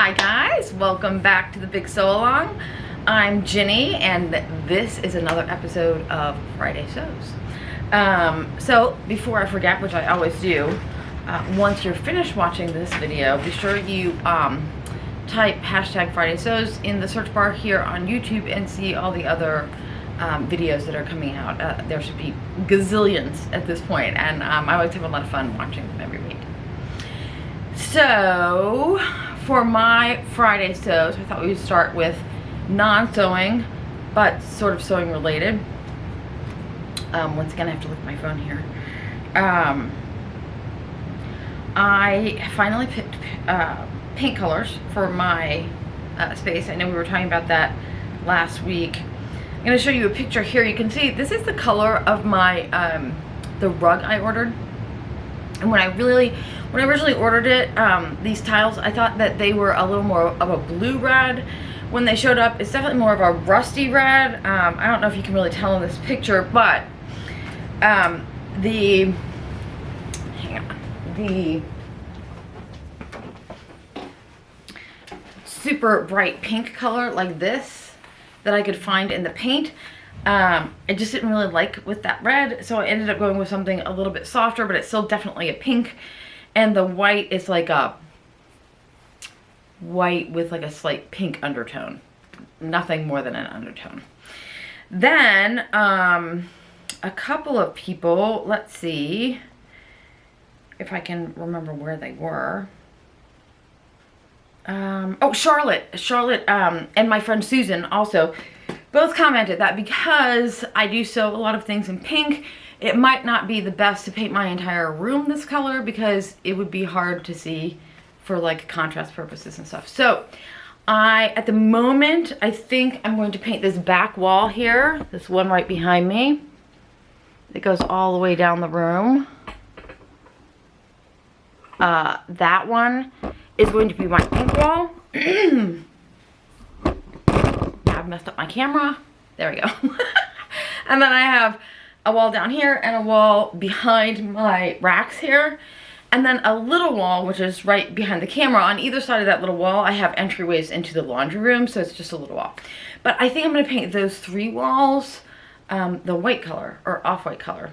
Hi guys, welcome back to the Big Sew Along. I'm Ginny and this is another episode of Friday Sews. So before I forget, which I always do, once you're finished watching this video, be sure you type hashtag Friday Sews in the search bar here on YouTube and see all the other videos that are coming out. There should be gazillions at this point, and I always have a lot of fun watching them every week. So for my Friday sews, I thought we would start with non-sewing but sort of sewing related. Once again, I have to look at my phone here. I finally picked paint colors for my space. I know we were talking about that last week. I'm going to show you a picture here. You can see this is the color of my the rug I ordered. And when I originally ordered it, these tiles, I thought that they were a little more of a blue red. When they showed up, it's definitely more of a rusty red. I don't know if you can really tell in this picture, but the super bright pink color like this that I could find in the paint, I just didn't really like with that red, so I ended up going with something a little bit softer, but it's still definitely a pink. And the white is like a white with like a slight pink undertone, nothing more than an undertone. Then a couple of people, let's see if I can remember where they were. Oh, Charlotte and my friend Susan also both commented that because I do sew a lot of things in pink, it might not be the best to paint my entire room this color because it would be hard to see for like contrast purposes and stuff. So at the moment, I think I'm going to paint this back wall here, this one right behind me. It goes all the way down the room. That one is going to be my pink wall. I've messed up my camera. There we go. And then I have a wall down here and a wall behind my racks here. And then a little wall, which is right behind the camera. On either side of that little wall, I have entryways into the laundry room, so it's just a little wall. But I think I'm going to paint those three walls the white color, or off-white color.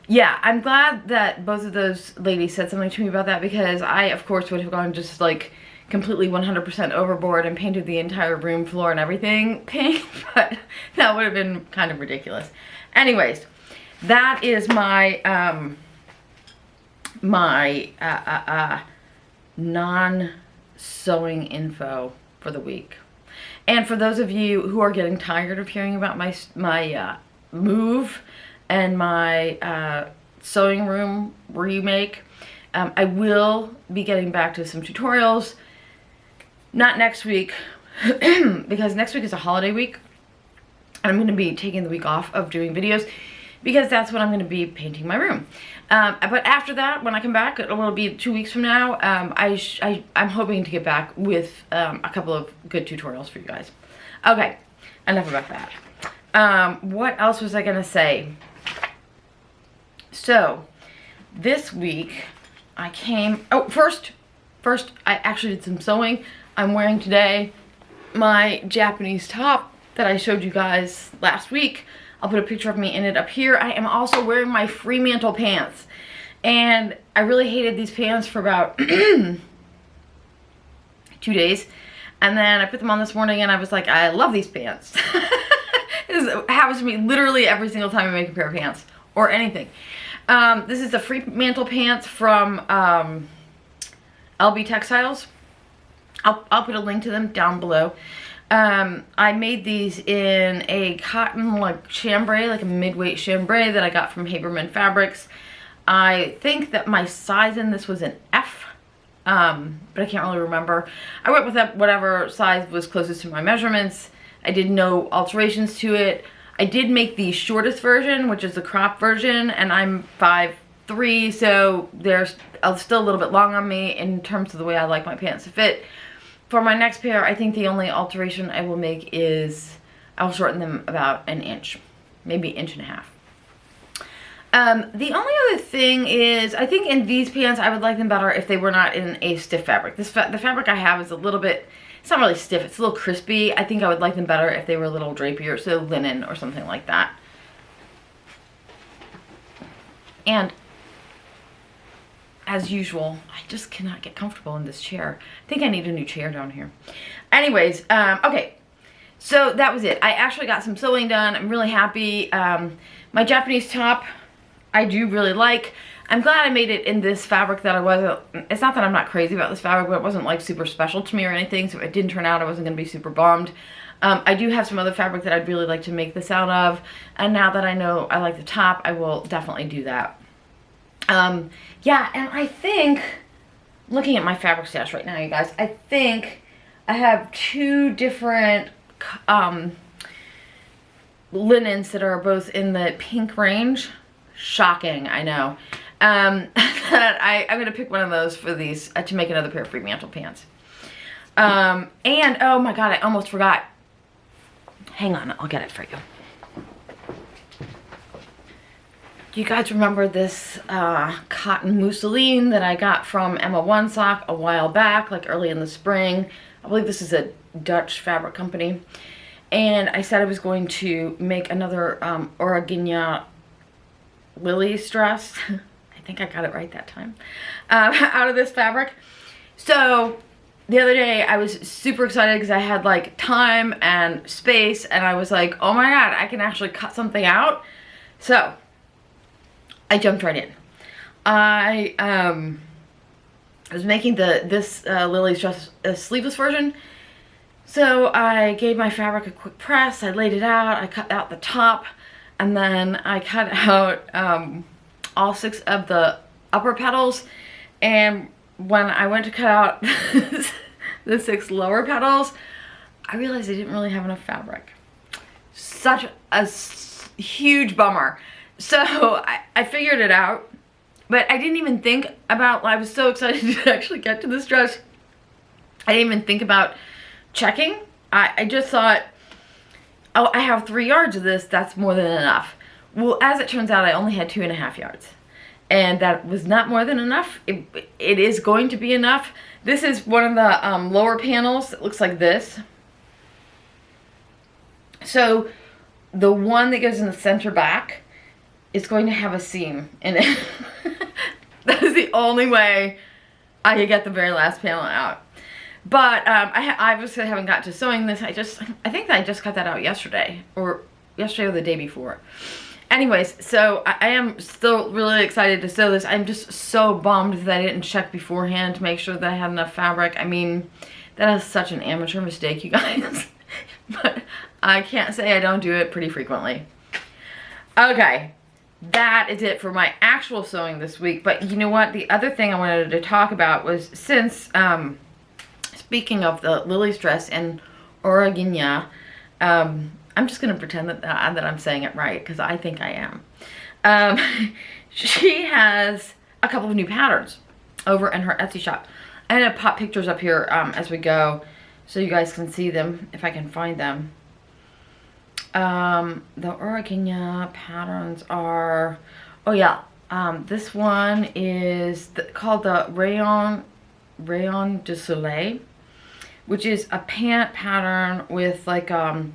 Yeah, I'm glad that both of those ladies said something to me about that, because I, of course, would have gone just like completely 100% overboard and painted the entire room floor and everything pink, but that would have been kind of ridiculous. Anyways, that is my non-sewing info for the week. And for those of you who are getting tired of hearing about my move and my sewing room remake, I will be getting back to some tutorials. Not next week, because next week is a holiday week. I'm going to be taking the week off of doing videos because that's when I'm going to be painting my room. But after that, when I come back, it will be 2 weeks from now. I'm hoping to get back with a couple of good tutorials for you guys. Okay, enough about that. What else was I going to say? So, this week, I came... Oh, first, I actually did some sewing. I'm wearing today my Japanese top that I showed you guys last week. I'll put a picture of me in it up here. I am also wearing my Fremantle pants. And I really hated these pants for about 2 days. And then I put them on this morning and I was like, I love these pants. This happens to me literally every single time I make a pair of pants or anything. This is the Fremantle pants from Elbe Textiles. I'll put a link to them down below. I made these in a cotton like chambray, like a mid-weight chambray that I got from Haberman Fabrics. I think that my size in this was an F, but I can't really remember. I went with whatever size was closest to my measurements. I did no alterations to it. I did make the shortest version, which is the crop version, and I'm 5'3", so there's still a little bit long on me in terms of the way I like my pants to fit. For my next pair, I think the only alteration I will make is I'll shorten them about an inch, maybe 1.5 inches. The only other thing is, I think in these pants, I would like them better if they were not in a stiff fabric. The fabric I have is a little bit, it's not really stiff, it's a little crispy. I think I would like them better if they were a little drapier, so linen or something like that. And as usual, I just cannot get comfortable in this chair. I think I need a new chair down here. Anyways, okay. So that was it. I actually got some sewing done. I'm really happy. My Japanese top, I do really like. I'm glad I made it in this fabric that I wasn't, it's not that I'm not crazy about this fabric, but it wasn't like super special to me or anything, so if it didn't turn out, I wasn't going to be super bummed. I do have some other fabric that I'd really like to make this out of, and now that I know I like the top, I will definitely do that. Yeah, and I think, looking at my fabric stash right now, you guys, I think I have 2 different linens that are both in the pink range. Shocking, I know. That I'm going to pick one of those for these to make another pair of Fremantle pants. And, oh my god, I almost forgot. Hang on, I'll get it for you. Do you guys remember this cotton mousseline that I got from Emma One Sock a while back, like early in the spring? I believe this is a Dutch fabric company. And I said I was going to make another Guignard Lily's dress. I think I got it right that time. Out of this fabric. So the other day I was super excited because I had like time and space, and I was like, oh my god, I can actually cut something out. So I jumped right in. I was making this Lily's dress a sleeveless version. So I gave my fabric a quick press, I laid it out, I cut out the top, and then I cut out all 6 of the upper petals. And when I went to cut out the 6 lower petals, I realized I didn't really have enough fabric. Such a huge bummer. So I figured it out, but I didn't even think about, I was so excited to actually get to this dress. I didn't even think about checking. I just thought, oh, I have 3 yards of this, that's more than enough. Well, as it turns out, I only had 2.5 yards. And that was not more than enough. It is going to be enough. This is one of the lower panels. It looks like this. So the one that goes in the center back is going to have a seam in it. That is the only way I could get the very last panel out. But I obviously haven't got to sewing this. I think that I just cut that out yesterday or the day before. Anyways, so I am still really excited to sew this. I'm just so bummed that I didn't check beforehand to make sure that I had enough fabric. I mean, that is such an amateur mistake, you guys. But I can't say I don't do it pretty frequently. Okay, that is it for my actual sewing this week. But you know what? The other thing I wanted to talk about was, since, speaking of the Lily's dress in Guignard, I'm just going to pretend that I'm saying it right, because I think I am. She has a couple of new patterns over in her Etsy shop. I'm going to pop pictures up here as we go so you guys can see them, if I can find them. The Guignard patterns are, oh yeah, this one is called the Rayon du Soleil, which is a pant pattern with like a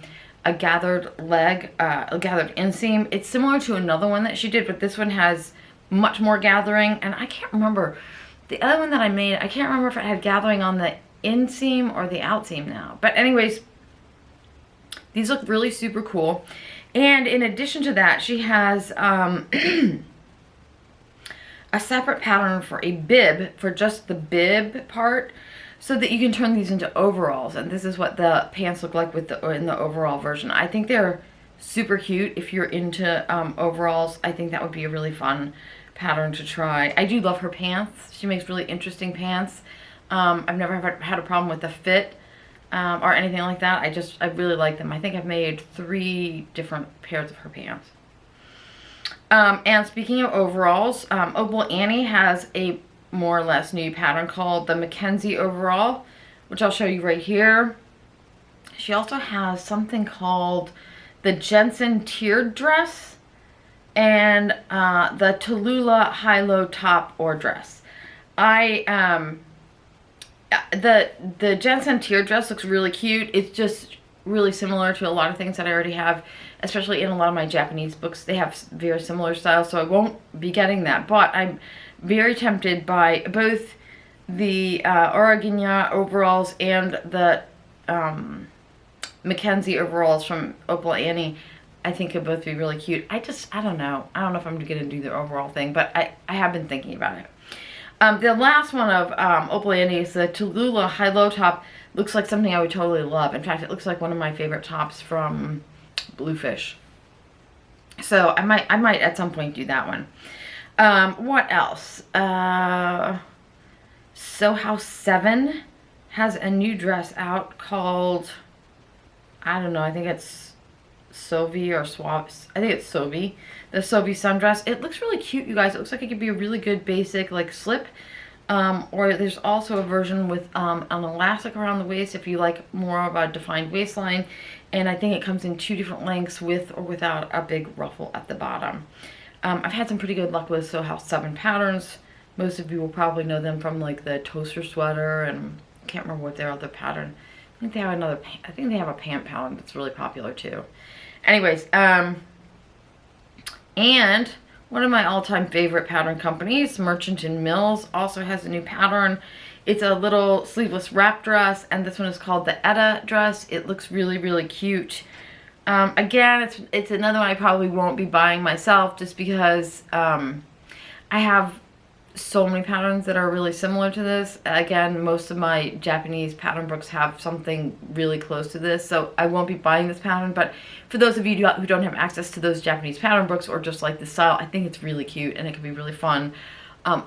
gathered leg, a gathered inseam. It's similar to another one that she did, but this one has much more gathering. And I can't remember, the other one that I made, I can't remember if it had gathering on the inseam or the outseam now. But anyways, these look really super cool. And in addition to that, she has a separate pattern for a bib, for just the bib part, so that you can turn these into overalls. And this is what the pants look like with in the overall version. I think they're super cute. If you're into overalls, I think that would be a really fun pattern to try. I do love her pants. She makes really interesting pants. I've never had a problem with the fit or anything like that. I really like them. I think I've made 3 different pairs of her pants. And speaking of overalls, Opal Annie has a more or less new pattern called the Mackenzie overall, which I'll show you right here. She also has something called the Jensen tiered dress, and the Tallulah high-low top or dress. The Jensen tier dress looks really cute. It's just really similar to a lot of things that I already have, especially in a lot of my Japanese books. They have very similar styles, so I won't be getting that. But I'm very tempted by both the Guignard overalls and the Mackenzie overalls from Opal Annie. I think could both be really cute. I don't know. I don't know if I'm going to do the overall thing, but I have been thinking about it. The last one of Opal Annie is the Tallulah high-low top. Looks like something I would totally love. In fact, it looks like one of my favorite tops from Bluefish. So I might at some point do that one. What else? Sew House 7 has a new dress out called, I don't know, I think it's Sovi or Swabs. I think it's Sovi. The Sovi sundress. It looks really cute, you guys. It looks like it could be a really good basic like slip. Or there's also a version with an elastic around the waist if you like more of a defined waistline. And I think it comes in 2 different lengths with or without a big ruffle at the bottom. I've had some pretty good luck with Sew House 7 patterns. Most of you will probably know them from like the toaster sweater, and I can't remember what their other pattern. I think they have another. I think they have a pant pattern that's really popular too. Anyways, and one of my all-time favorite pattern companies, Merchant and Mills, also has a new pattern. It's a little sleeveless wrap dress, and this one is called the Etta dress. It looks really, really cute. Again, it's another one I probably won't be buying myself just because I have so many patterns that are really similar to this. Again, most of my Japanese pattern books have something really close to this, so I won't be buying this pattern. But for those of you who don't have access to those Japanese pattern books or just like the style, I think it's really cute and it can be really fun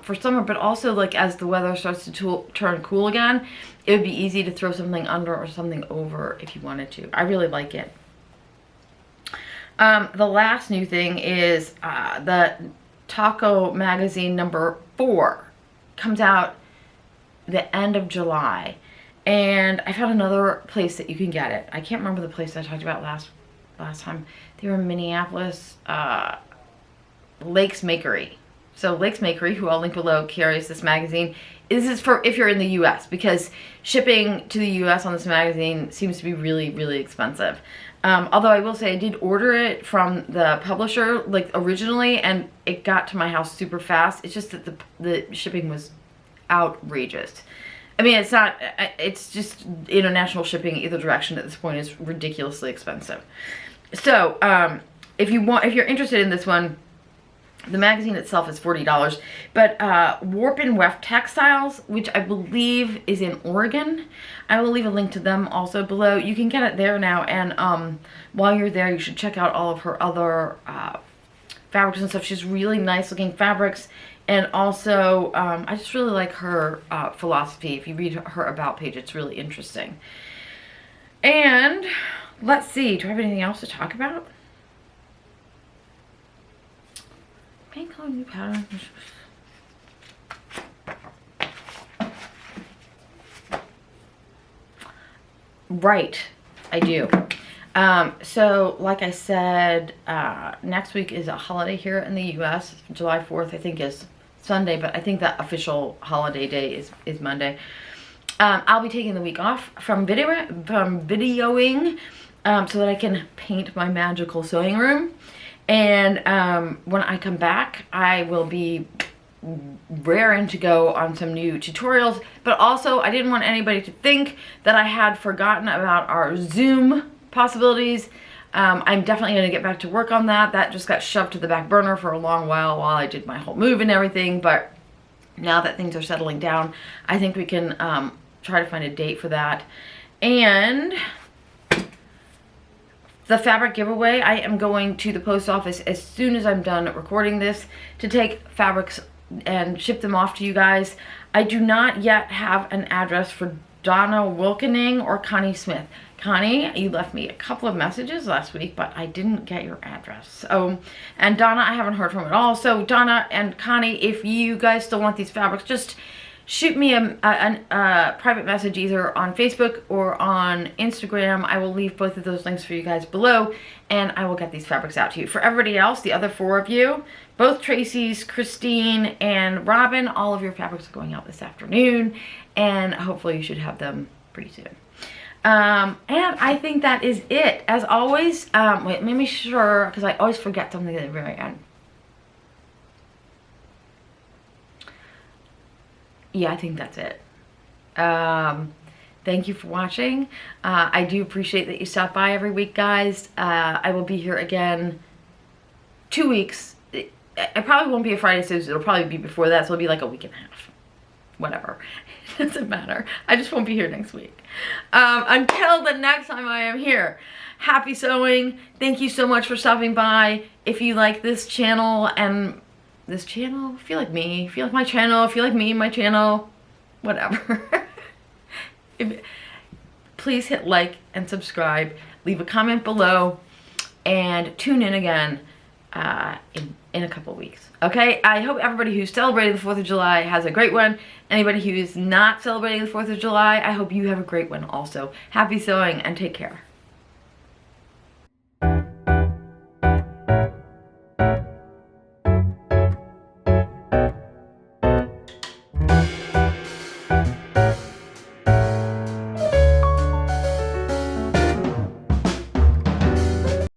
for summer. But also, like, as the weather starts to turn cool again, it would be easy to throw something under or something over if you wanted to. I really like it. The last new thing is the Tauko Magazine number 4 comes out the end of July, and I found another place that you can get it. I can't remember the place I talked about last time. They were in Minneapolis, Lakes Makerie. So Lakes Makerie, who I'll link below, carries this magazine. This is for if you're in the US, because shipping to the US on this magazine seems to be really, really expensive. Although I will say I did order it from the publisher like originally, and it got to my house super fast. It's just that the shipping was outrageous. I mean, it's just international shipping either direction at this point is ridiculously expensive. So if you're interested in this one, the magazine itself is $40, but Warp and Weft Textiles, which I believe is in Oregon, I will leave a link to them also below. You can get it there now, and while you're there, you should check out all of her other fabrics and stuff. She's really nice looking fabrics, and also I just really like her philosophy. If you read her about page, it's really interesting. And let's see, do I have anything else to talk about? Make a new pattern. Right, I do. So like I said, next week is a holiday here in the US. July 4th I think is Sunday, but I think the official holiday day is Monday. I'll be taking the week off from videoing so that I can paint my magical sewing room. And when I come back, I will be raring to go on some new tutorials. But also, I didn't want anybody to think that I had forgotten about our Zoom possibilities. I'm definitely going to get back to work on that. That just got shoved to the back burner for a long while I did my whole move and everything. But now that things are settling down, I think we can try to find a date for that. And the fabric giveaway, I am going to the post office as soon as I'm done recording this to take fabrics and ship them off to you guys. I do not yet have an address for Donna Wilkening or Connie Smith. Connie, you left me a couple of messages last week, but I didn't get your address. So, and Donna, I haven't heard from at all. So Donna and Connie, if you guys still want these fabrics, just shoot me a private message either on Facebook or on Instagram. I will leave both of those links for you guys below, and I will get these fabrics out to you. For everybody else, the other 4 of you, both Tracy's, Christine, and Robin, all of your fabrics are going out this afternoon, and hopefully you should have them pretty soon. And I think that is it. As always, wait, let me make sure, because I always forget something at the very end. Yeah, I think that's it. Thank you for watching. I do appreciate that you stop by every week, guys. I will be here again 2 weeks. It probably won't be a Friday Sews. It'll probably be before that, so it'll be like a week and a half. Whatever. It doesn't matter. I just won't be here next week. Until the next time I am here. Happy sewing. Thank you so much for stopping by. If you like this channel and this channel, if you like me, if you like my channel, if you like me, my channel, whatever. Please hit like and subscribe. Leave a comment below and tune in again in a couple weeks. Okay, I hope everybody who's celebrating the 4th of July has a great one. Anybody who's not celebrating the 4th of July, I hope you have a great one also. Happy sewing and take care.